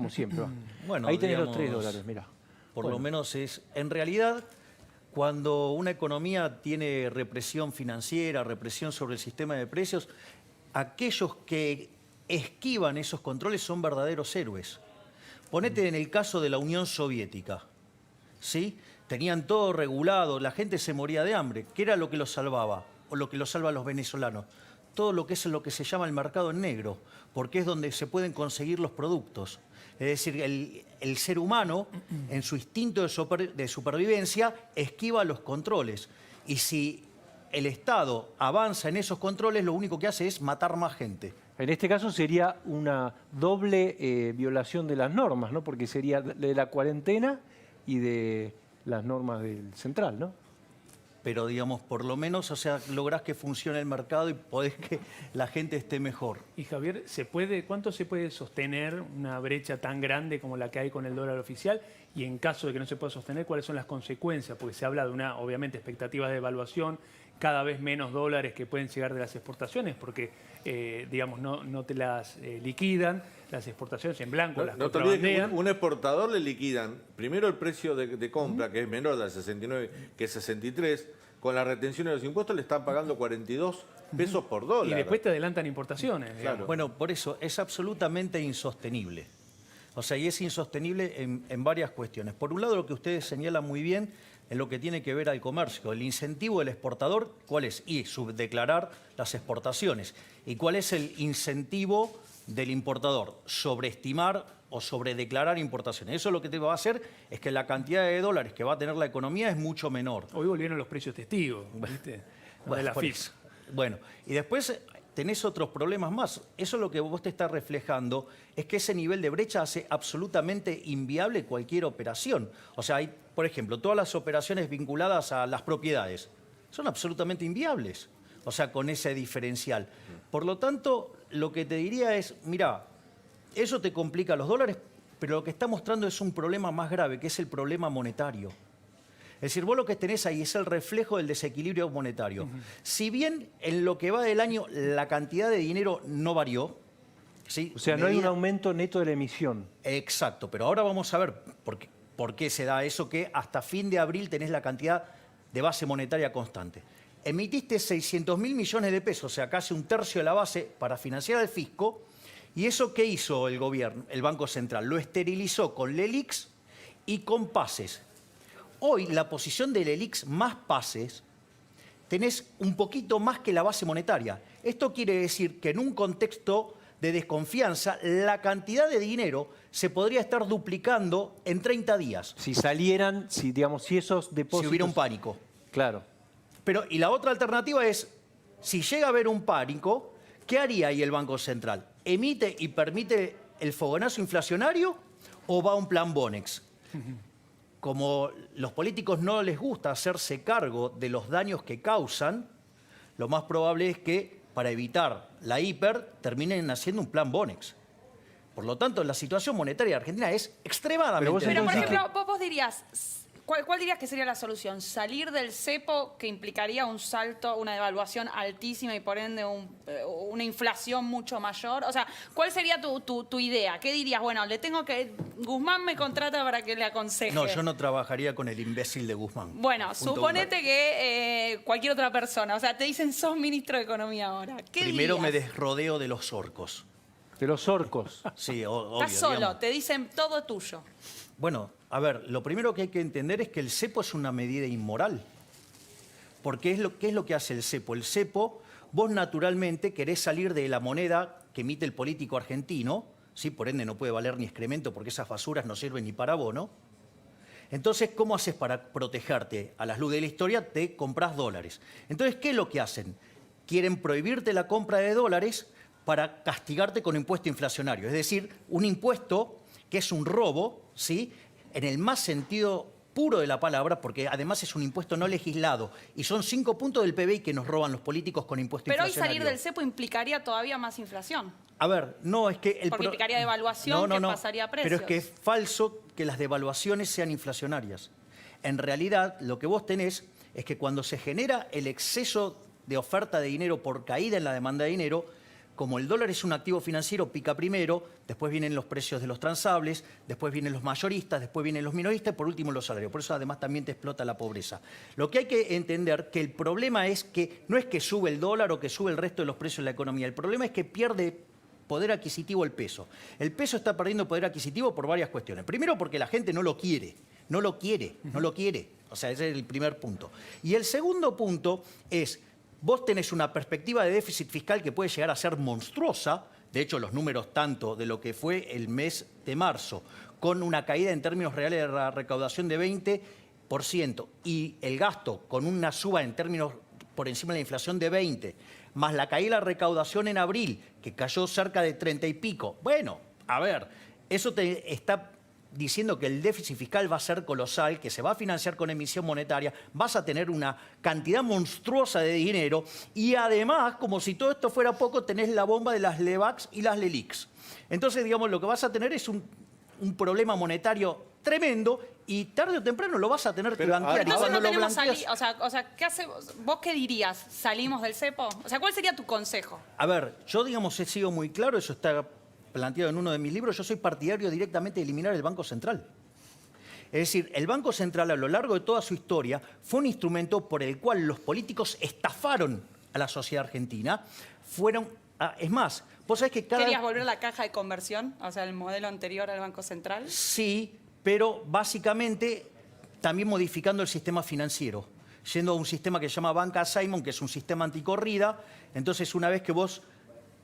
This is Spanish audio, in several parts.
como siempre. Bueno, ahí tenés digamos, los $3, mirá. Por lo menos es... En realidad, cuando una economía tiene represión financiera, represión sobre el sistema de precios, aquellos que esquivan esos controles son verdaderos héroes. Ponete en el caso de la Unión Soviética, ¿sí? Tenían todo regulado, la gente se moría de hambre. ¿Qué era lo que los salvaba? O lo que los salva a los venezolanos. Todo lo que es lo que se llama el mercado en negro, porque es donde se pueden conseguir los productos. Es decir, el ser humano, en su instinto de supervivencia, esquiva los controles. Y si el Estado avanza en esos controles, lo único que hace es matar más gente. En este caso sería una doble violación de las normas, ¿no? Porque sería de la cuarentena y de las normas del central, ¿no? Pero, digamos, por lo menos, o sea, lográs que funcione el mercado y podés que la gente esté mejor. Y Javier, ¿cuánto se puede sostener una brecha tan grande como la que hay con el dólar oficial? Y en caso de que no se pueda sostener, ¿cuáles son las consecuencias? Porque se habla de una, obviamente, expectativas de devaluación, cada vez menos dólares que pueden llegar de las exportaciones, porque, digamos, no te las liquidan, las exportaciones en blanco, las No te olvides que contrabandean. un exportador le liquidan primero el precio de compra, que es menor del 69, que es 63, con la retención de los impuestos le están pagando 42 pesos por dólar. Y después te adelantan importaciones. Claro. Bueno, por eso es absolutamente insostenible. O sea, y es insostenible en varias cuestiones. Por un lado, lo que ustedes señalan muy bien en lo que tiene que ver al comercio. El incentivo del exportador, ¿cuál es? Y subdeclarar las exportaciones. ¿Y cuál es el incentivo del importador? Sobreestimar o sobredeclarar importaciones. Eso lo que te va a hacer es que la cantidad de dólares que va a tener la economía es mucho menor. Hoy volvieron los precios testigos, ¿viste? De la por FIP. eso. Bueno, y después tenés otros problemas más. Eso lo que vos te estás reflejando es que ese nivel de brecha hace absolutamente inviable cualquier operación. O sea, hay, por ejemplo, todas las operaciones vinculadas a las propiedades son absolutamente inviables. O sea, con ese diferencial. Por lo tanto, lo que te diría es, mira, eso te complica los dólares, pero lo que está mostrando es un problema más grave, que es el problema monetario. Es decir, vos lo que tenés ahí es el reflejo del desequilibrio monetario. Si bien en lo que va del año la cantidad de dinero no varió, ¿sí? O sea, no hay un aumento neto de la emisión. Exacto, pero ahora vamos a ver por qué se da eso, que hasta fin de abril tenés la cantidad de base monetaria constante. Emitiste 600.000 millones de pesos, o sea, casi un tercio de la base para financiar al fisco. ¿Y eso qué hizo el gobierno, el Banco Central? Lo esterilizó con LELIQs y con pases. Hoy la posición del LELIQs más pases tenés un poquito más que la base monetaria. Esto quiere decir que en un contexto de desconfianza la cantidad de dinero se podría estar duplicando en 30 días. Si salieran, si esos depósitos... Si hubiera un pánico. Claro. Pero, y la otra alternativa es, si llega a haber un pánico, ¿qué haría ahí el Banco Central? ¿Emite y permite el fogonazo inflacionario o va a un plan Bonex? Como los políticos no les gusta hacerse cargo de los daños que causan, lo más probable es que, para evitar la hiper, terminen haciendo un plan Bonex. Por lo tanto, la situación monetaria de Argentina es extremadamente... Pero, por ejemplo, vos dirías... ¿Cuál dirías que sería la solución? ¿Salir del cepo, que implicaría un salto, una devaluación altísima y por ende una inflación mucho mayor? O sea, ¿cuál sería tu idea? ¿Qué dirías? Bueno, Guzmán me contrata para que le aconseje. No, yo no trabajaría con el imbécil de Guzmán. Bueno, suponete que cualquier otra persona, o sea, te dicen sos ministro de Economía ahora. ¿Qué Primero dirías? me desrodeo de los orcos. De los orcos. Sí, obvio. Estás solo, digamos. te dicen todo tuyo. Bueno, a ver, lo primero que hay que entender es que el cepo es una medida inmoral. Porque ¿qué es lo que hace el cepo? El cepo, vos naturalmente querés salir de la moneda que emite el político argentino, ¿sí? Por ende no puede valer ni excremento porque esas basuras no sirven ni para abono. Entonces, ¿cómo haces para protegerte? A la luz de la historia te compras dólares. Entonces, ¿qué es lo que hacen? Quieren prohibirte la compra de dólares para castigarte con impuesto inflacionario. Es decir, un impuesto que es un robo, ¿sí? En el más sentido puro de la palabra, porque además es un impuesto no legislado. Y son 5 puntos del PBI que nos roban los políticos con impuesto Pero hoy inflacionario. salir del cepo implicaría todavía más inflación. A ver, no, es que... Porque implicaría devaluación que pasaría a precios. Pero es que es falso que las devaluaciones sean inflacionarias. En realidad, lo que vos tenés es que cuando se genera el exceso de oferta de dinero por caída en la demanda de dinero, como el dólar es un activo financiero, pica primero, después vienen los precios de los transables, después vienen los mayoristas, después vienen los minoristas y por último los salarios. Por eso además también te explota la pobreza. Lo que hay que entender que el problema es que no es que sube el dólar o que sube el resto de los precios de la economía. El problema es que pierde poder adquisitivo el peso. El peso está perdiendo poder adquisitivo por varias cuestiones. Primero porque la gente no lo quiere. No lo quiere. O sea, ese es el primer punto. Y el segundo punto es, vos tenés una perspectiva de déficit fiscal que puede llegar a ser monstruosa. De hecho, los números tanto de lo que fue el mes de marzo, con una caída en términos reales de la recaudación de 20%, y el gasto con una suba en términos por encima de la inflación de 20%, más la caída de la recaudación en abril, que cayó cerca de 30 y pico. Bueno, a ver, eso te está diciendo que el déficit fiscal va a ser colosal, que se va a financiar con emisión monetaria, vas a tener una cantidad monstruosa de dinero y además, como si todo esto fuera poco, tenés la bomba de las LEVAX y las LELIQs. Entonces, digamos, lo que vas a tener es un problema monetario tremendo y tarde o temprano lo vas a tener que blanquear. Y Entonces cuando no lo tenemos blanqueas... o sea, ¿qué hace, vos qué dirías? ¿Salimos del cepo? O sea, ¿cuál sería tu consejo? A ver, yo, digamos, he sido muy claro, eso está planteado en uno de mis libros, yo soy partidario directamente de eliminar el Banco Central. Es decir, el Banco Central a lo largo de toda su historia fue un instrumento por el cual los políticos estafaron a la sociedad argentina. Es más, vos sabés que cada... ¿Querías volver a la caja de conversión? O sea, el modelo anterior al Banco Central. Sí, pero básicamente también modificando el sistema financiero, yendo a un sistema que se llama Banca Simon, que es un sistema anticorrida. Entonces, una vez que vos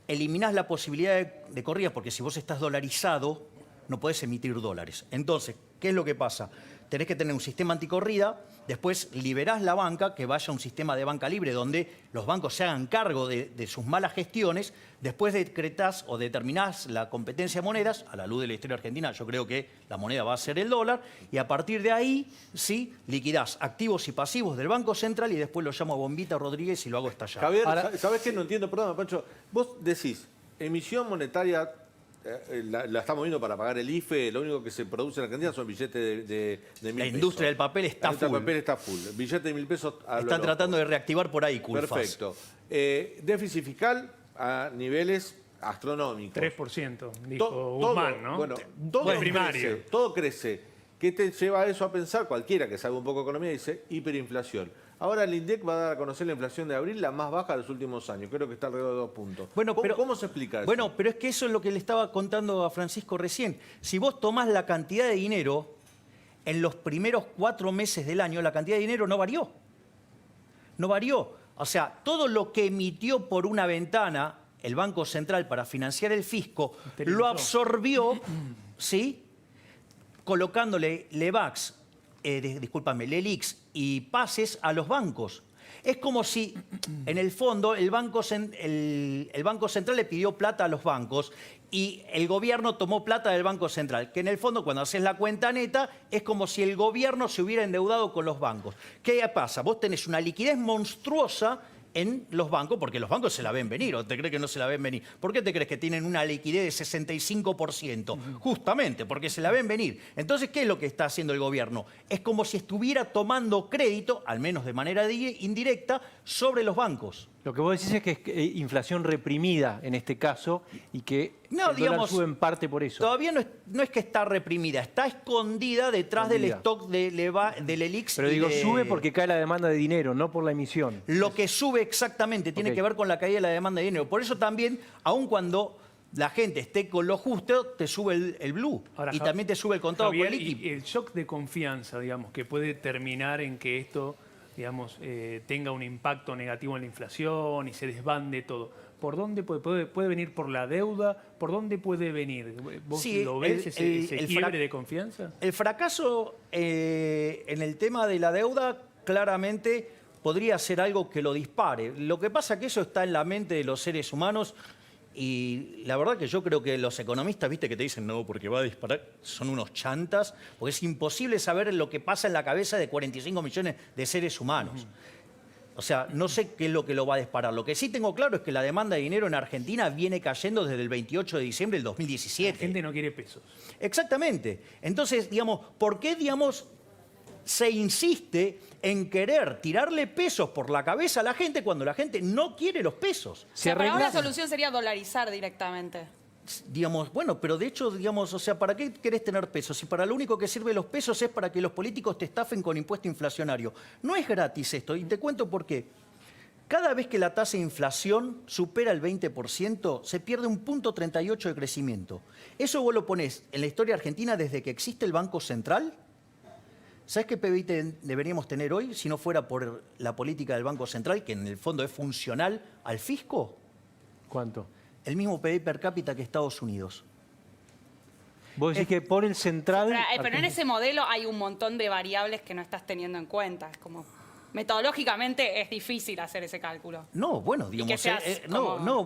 eliminás la posibilidad de corrida, porque si vos estás dolarizado, no podés emitir dólares. Entonces, ¿qué es lo que pasa? Tenés que tener un sistema anticorrida, después liberás la banca, que vaya a un sistema de banca libre, donde los bancos se hagan cargo de sus malas gestiones, después decretás o determinás la competencia de monedas, a la luz de la historia argentina, yo creo que la moneda va a ser el dólar, y a partir de ahí, sí, liquidás activos y pasivos del Banco Central y después lo llamo a Bombita Rodríguez y lo hago estallar. Javier, ¿sabés qué? No entiendo, perdón, Pancho. Vos decís, emisión monetaria la estamos viendo para pagar el IFE, lo único que se produce en Argentina son billetes de 1.000 pesos. La industria del papel está full. La industria del papel está full. Billete de 1.000 pesos a Están tratando de reactivar por ahí, Culfas. Perfecto. Déficit fiscal a niveles astronómicos. 3%, dijo Guzmán, ¿no? Bueno, primario. Todo crece. ¿Qué te lleva a eso a pensar? Cualquiera que sabe un poco de economía dice hiperinflación. Ahora el INDEC va a dar a conocer la inflación de abril, la más baja de los últimos años. Creo que está alrededor de 2 puntos. Bueno, ¿Cómo se explica eso? Bueno, pero es que eso es lo que le estaba contando a Francisco recién. Si vos tomás la cantidad de dinero, en los primeros 4 meses del año, la cantidad de dinero no varió. No varió. O sea, todo lo que emitió por una ventana el Banco Central para financiar el fisco, lo absorbió, ¿sí? Colocándole LEVAX, LELIQs y pases a los bancos. Es como si, en el fondo, el Banco Central le pidió plata a los bancos y el gobierno tomó plata del Banco Central, que en el fondo, cuando haces la cuenta neta, es como si el gobierno se hubiera endeudado con los bancos. ¿Qué pasa? Vos tenés una liquidez monstruosa en los bancos, porque los bancos se la ven venir, ¿o te crees que no se la ven venir? ¿Por qué te crees que tienen una liquidez de 65%? Justamente, porque se la ven venir. Entonces, ¿qué es lo que está haciendo el gobierno? Es como si estuviera tomando crédito, al menos de manera indirecta, sobre los bancos. Lo que vos decís es que es inflación reprimida en este caso y que el dólar sube en parte por eso. Todavía no es que está reprimida, está escondida detrás del stock de LELIQs. Pero digo, sube porque cae la demanda de dinero, no por la emisión. Lo que sube exactamente tiene que ver con la caída de la demanda de dinero. Por eso también, aun cuando la gente esté con lo justo, te sube el blue. Ahora, y también te sube el contado Javier, con liqui. Y el shock de confianza, digamos, que puede terminar en que esto, digamos, tenga un impacto negativo en la inflación y se desbande todo. ¿Por dónde puede venir? ¿Por la deuda? ¿Por dónde puede venir? ¿Vos lo ves ese quiebre de confianza? El fracaso en el tema de la deuda claramente podría ser algo que lo dispare. Lo que pasa es que eso está en la mente de los seres humanos y la verdad que yo creo que los economistas, viste, que te dicen no, porque va a disparar, son unos chantas, porque es imposible saber lo que pasa en la cabeza de 45 millones de seres humanos. O sea, no sé qué es lo que lo va a disparar. Lo que sí tengo claro es que la demanda de dinero en Argentina viene cayendo desde el 28 de diciembre del 2017. La gente no quiere pesos. Exactamente. Entonces, digamos, ¿por qué, digamos, se insiste en querer tirarle pesos por la cabeza a la gente cuando la gente no quiere los pesos. O sea, para vos la solución sería dolarizar directamente. Digamos, bueno, pero de hecho, digamos, o sea, ¿para qué querés tener pesos? Si para lo único que sirven los pesos es para que los políticos te estafen con impuesto inflacionario. No es gratis esto, y te cuento por qué. Cada vez que la tasa de inflación supera el 20%, se pierde un 0,38 de crecimiento. Eso vos lo ponés en la historia argentina desde que existe el Banco Central. ¿Sabés qué PBI deberíamos tener hoy si no fuera por la política del Banco Central, que en el fondo es funcional al fisco? ¿Cuánto? El mismo PBI per cápita que Estados Unidos. Vos decís que por el central... Pero en ese modelo hay un montón de variables que no estás teniendo en cuenta. Es como, metodológicamente es difícil hacer ese cálculo. No, bueno, digamos,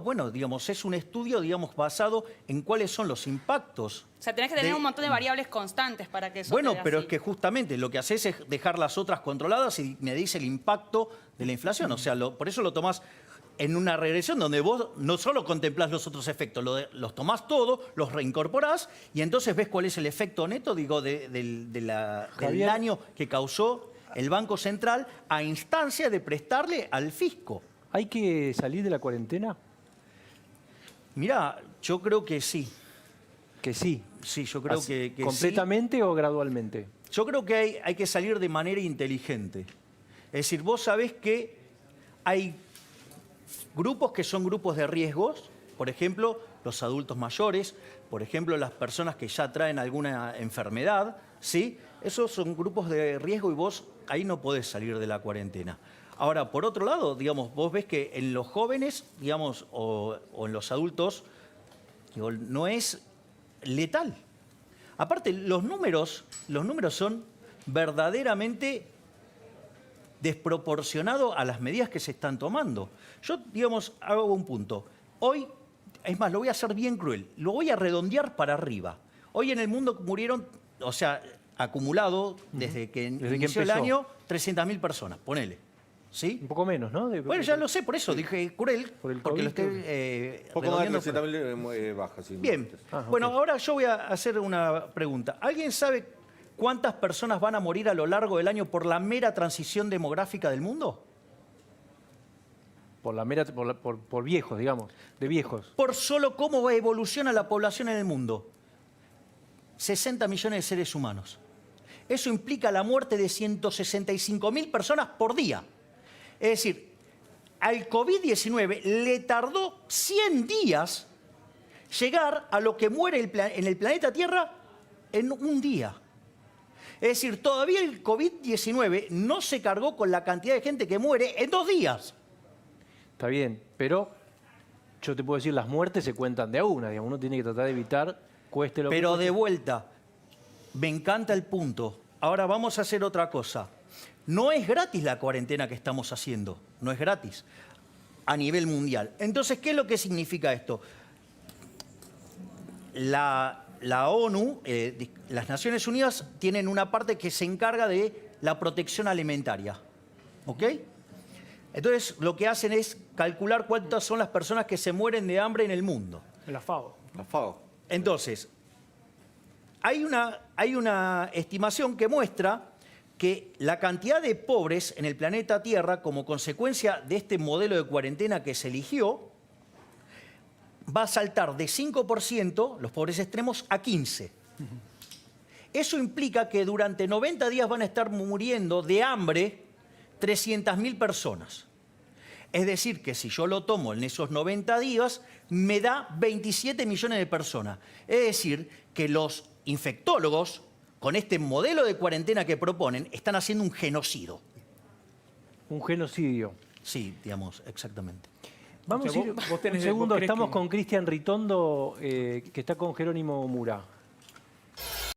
bueno, digamos, es un estudio, digamos, basado en cuáles son los impactos. O sea, tenés que tener un montón de variables constantes para que eso Bueno, quede pero así. es que justamente lo que haces es dejar las otras controladas y medís el impacto de la inflación. O sea, por eso lo tomás en una regresión donde vos no solo contemplás los otros efectos, los tomás todos, los reincorporás y entonces ves cuál es el efecto neto, digo, del daño que causó el Banco Central a instancia de prestarle al fisco. ¿Hay que salir de la cuarentena? Mirá, yo creo que sí. Que sí. Sí, yo creo que ¿Completamente sí. o gradualmente? Yo creo que hay que salir de manera inteligente. Es decir, vos sabés que hay grupos que son grupos de riesgos, por ejemplo, los adultos mayores, por ejemplo, las personas que ya traen alguna enfermedad, ¿sí? Esos son grupos de riesgo y vos ahí no podés salir de la cuarentena. Ahora, por otro lado, digamos, vos ves que en los jóvenes, digamos, o en los adultos, digo, no es letal. Aparte, los números son verdaderamente desproporcionados a las medidas que se están tomando. Yo, digamos, hago un punto. Hoy, es más, lo voy a hacer bien cruel, lo voy a redondear para arriba. Hoy en el mundo murieron, o sea, acumulado desde que inició el año, 300.000 personas, ponele. ¿Sí? Un poco menos, ¿no? Bueno, ya lo sé, por eso dije cruel, Por el porque COVID, lo estoy Poco más de redondeando. 300.000 bajas. Sí. Bien. Ah, Bueno, ok. ahora yo voy a hacer una pregunta. ¿Alguien sabe cuántas personas van a morir a lo largo del año por la mera transición demográfica del mundo? Por viejos, digamos, de viejos. Por solo cómo evoluciona la población en el mundo. 60 millones de seres humanos. Eso implica la muerte de 165.000 personas por día. Es decir, al COVID-19 le tardó 100 días llegar a lo que muere en el planeta Tierra en un día. Es decir, todavía el COVID-19 no se cargó con la cantidad de gente que muere en 2 días. Está bien, pero yo te puedo decir, las muertes se cuentan de a una, digamos. Uno tiene que tratar de evitar, cueste lo que Pero cueste. de vuelta, me encanta el punto. Ahora vamos a hacer otra cosa. No es gratis la cuarentena que estamos haciendo, no es gratis a nivel mundial. Entonces, ¿qué es lo que significa esto? La ONU, las Naciones Unidas, tienen una parte que se encarga de la protección alimentaria. ¿Ok? Entonces, lo que hacen es calcular cuántas son las personas que se mueren de hambre en el mundo. La FAO. La FAO. Entonces, hay una estimación que muestra que la cantidad de pobres en el planeta Tierra, como consecuencia de este modelo de cuarentena que se eligió, va a saltar de 5%, los pobres extremos, a 15%. Eso implica que durante 90 días van a estar muriendo de hambre 300.000 personas. Es decir, que si yo lo tomo en esos 90 días, me da 27 millones de personas. Es decir, que los infectólogos, con este modelo de cuarentena que proponen, están haciendo un genocidio. Un genocidio. Sí, digamos, exactamente. Vamos O sea, a ir vos tenés- un segundo, vos crees estamos que- con Cristian Ritondo, que está con Jerónimo Murá.